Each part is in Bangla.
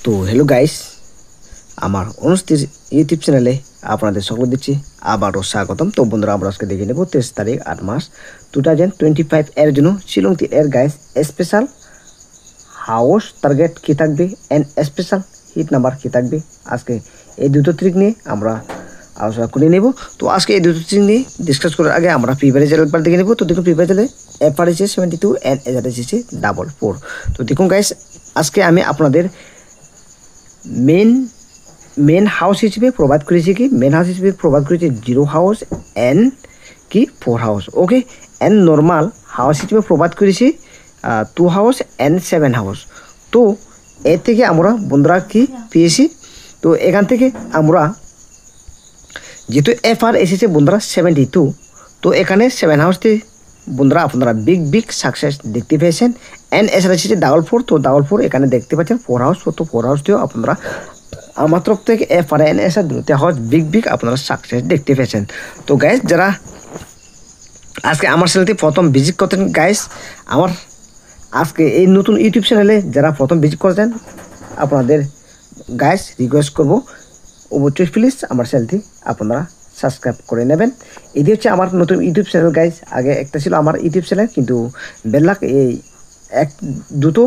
তো হ্যালো গাইস, আমার অনুষ্ঠিত ইউটিউব চ্যানেলে আপনাদের সকল দিচ্ছি আবারও স্বাগতম। তো বন্ধুরা, আমরা আজকে দেখে নেব 23 তারিখ 8 মাস 2025 এর জন্য শিলং এর গাইস স্পেশাল হাউস টার্গেট কী থাকবে এন্ড স্পেশাল হিট নাম্বার কী থাকবে। আজকে এই দুটো ট্রিক নিয়ে আমরা আলোচনা করে নেব। তো আজকে এই দুটো ট্রিক নিয়ে ডিসকাস করার আগে আমরা ফ্রি ফায়ারের চ্যানেল দেখে নেব। তো দেখুন, ফ্রি ফায়ার চ্যানেলে এফআর এসেছে 72 এন্ড এজার এসেছে 44। তো দেখুন গাইস, আজকে আমি আপনাদের মেন হাউস হিসেবে প্রোভাইড করেছি কি মেন হাউস হিসেবে প্রোভাইড করেছি 0 হাউস এন্ড কি 4 house, okay. And normal house হিসেবে প্রোভাইড করেছি 2 হাউস এন্ড 7 হাউস। তো এর থেকে আমরা বন্ধুরা কি পেয়েছি, তো এখান থেকে আমরা যেহেতু এফআর এসেছে বন্ধুরা 72, তো এখানে 7 হাউসতে বন্ধুরা আপনারা বিগ সাকসেস দেখতে পেয়েছেন। এন্ড এছাড়া এসেছে 4 তো 4 এখানে দেখতে পাচ্ছেন 4 হাউস। তো 4 হাউসটিও আপনারা আমার তরফ থেকে এফআর এন এসআর দুটো হাউস বিগ আপনারা সাকসেস দেখতে পেয়েছেন। তো গাইস, যারা আজকে আমার চ্যানেলটি প্রথম ভিজিট করতেন গাইস, আমার আজকে এই নতুন ইউটিউব চ্যানেলে যারা প্রথম ভিজিট করতেন, আপনাদের গাইস রিকোয়েস্ট করব অবশ্যই প্লিজ আমার চ্যানেলটি আপনারা সাবস্ক্রাইব করে নেবেন। এটি হচ্ছে আমার নতুন ইউটিউব চ্যানেল গাইস। আগে একটা ছিল আমার ইউটিউব চ্যানেল, কিন্তু বেল্লাক এই দুটো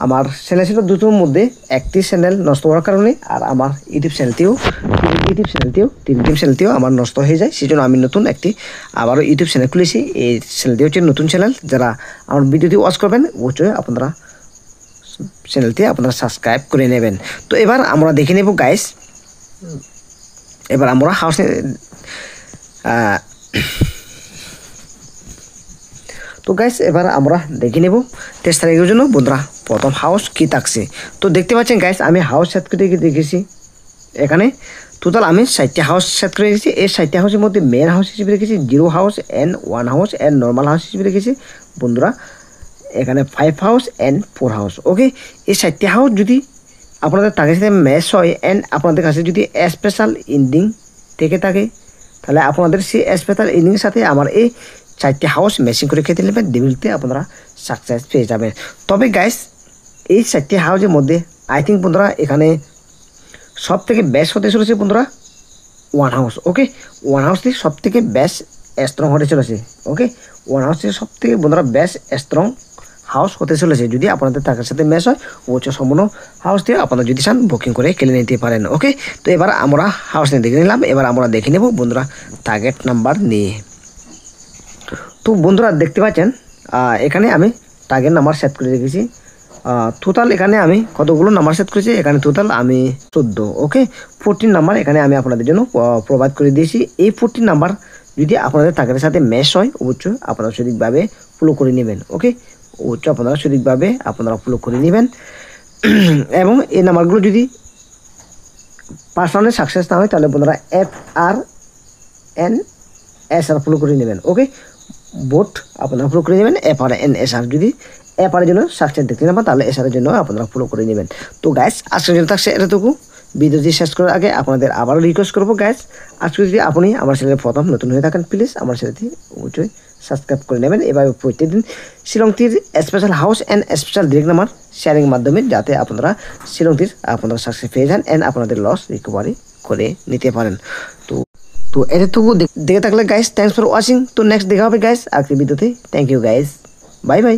আমার চ্যানেল ছিল, দুটোর মধ্যে একটি চ্যানেল নষ্ট হওয়ার কারণে আর আমার ইউটিউব চ্যানেলটিও আমার নষ্ট হয়ে যায়। সেই জন্য আমি নতুন একটি আবারও ইউটিউব চ্যানেল খুলেছি। এই চ্যানেলটি হচ্ছে নতুন চ্যানেল। যারা আমার ভিডিওটি ওয়াচ করবেন অবশ্যই আপনারা চ্যানেলটি আপনারা সাবস্ক্রাইব করে নেবেন। তো এবার আমরা দেখে নেব গাইস, এবার আমরা হাউস তো গাইস এবার আমরা দেখে নেব 23 তারিখের জন্য বন্ধুরা প্রথম হাউস কী থাকছে। তো দেখতে পাচ্ছেন গাইস, আমি হাউস সেট করে দেখেছি। এখানে টোটাল আমি 4টি হাউস সেট করে রেখেছি। এই 4টি হাউসের মধ্যে মেন হাউস হিসেবে রেখেছি 0 house and 1 house and normal house হিসেবে রেখেছি বন্ধুরা এখানে 5 হাউস এন্ড 4 হাউস, ওকে। এই 4টি হাউস যদি আপনাদের তাদের সাথে ম্যাচ হয় এন্ড আপনাদের কাছে যদি স্পেশাল ইন্ডিং থেকে থাকে, তাহলে আপনাদের সেই স্পেশাল ইন্ডিংয়ের সাথে আমার এই 4টি হাউস ম্যাচিং করে খেতে নেবেন, ডিবিলতে আপনারা সাকসেস পেয়ে যাবেন। তবে গাইস, এই 4টি হাউসের মধ্যে আই থিঙ্ক বন্ধুরা এখানে সব থেকে বেস্ট হতে চলেছে বন্ধুরা 1 হাউস, ওকে। 1 হাউসটি সব থেকে বেস্ট স্ট্রং হতে চলেছে, ওকে। 1 হাউসটি সব থেকে বন্ধুরা বেস্ট স্ট্রং হাউস হতে চলেছে। যদি আপনাদের টাকার সাথে ম্যাচ হয় অবশ্যই সম্পূর্ণ হাউসটি আপনারা যদি চান বুকিং করে খেলে নিতে পারেন, ওকে। তো এবার আমরা হাউস নিয়ে দেখে নিলাম। এবার আমরা দেখে নেব বন্ধুরা টার্গেট নাম্বার নিয়ে। তো বন্ধুরা দেখতে পাচ্ছেন এখানে আমি টার্গেট নাম্বার সেট করে রেখেছি। টোটাল এখানে আমি কতগুলো নাম্বার সেট করেছি, এখানে টোটাল আমি 14, ওকে। 14 নাম্বার এখানে আমি আপনাদের জন্য প্রোভাইড করে দিয়েছি। এই 14 নাম্বার যদি আপনাদের টার্গেটের সাথে ম্যাচ হয় অবশ্যই আপনারা সঠিকভাবে ফলো করে নেবেন, ওকে। অবশ্যই আপনারা সঠিকভাবে আপনারা ফলো করে নেবেন। এবং এই নাম্বারগুলো যদি পার্সোনালি সাকসেস না হয় তাহলে বন্ধুরা FRNSR ফলো করে নেবেন, ওকে। বোট আপনারা ফলো করে নেবেন FRNSR। যদি এফআরের জন্য সাকসেস দেখতে না পান তাহলে এসআরের জন্য আপনারা ফলো করে নেবেন। তো গাইস, আজকের জন্য থাকছে এতটুকু। ভিডিওটি শেষ করার আগে আপনাদের আবারও রিকোয়েস্ট করবো গাইস, আজকে যদি আপনি আমার চ্যানেলে প্রথম নতুন হয়ে থাকেন প্লিজ আমার চ্যানেলটি অবশ্যই সাবস্ক্রাইব করে নেবেন। এভাবে প্রত্যেকদিন শিলংটির special house and special direct number শেয়ারিংয়ের মাধ্যমে যাতে আপনারা শিলংটির আপনারা সাকসেস পেয়ে যান অ্যান্ড আপনাদের লস রিকভারি করে নিতে পারেন। তো এতটুকু দেখে থাকলে গাইস, থ্যাংকস ফর ওয়াচিং। তো নেক্সট দেখা হবে গাইস আজকের ভিডিওতে। Thank you guys, bye by.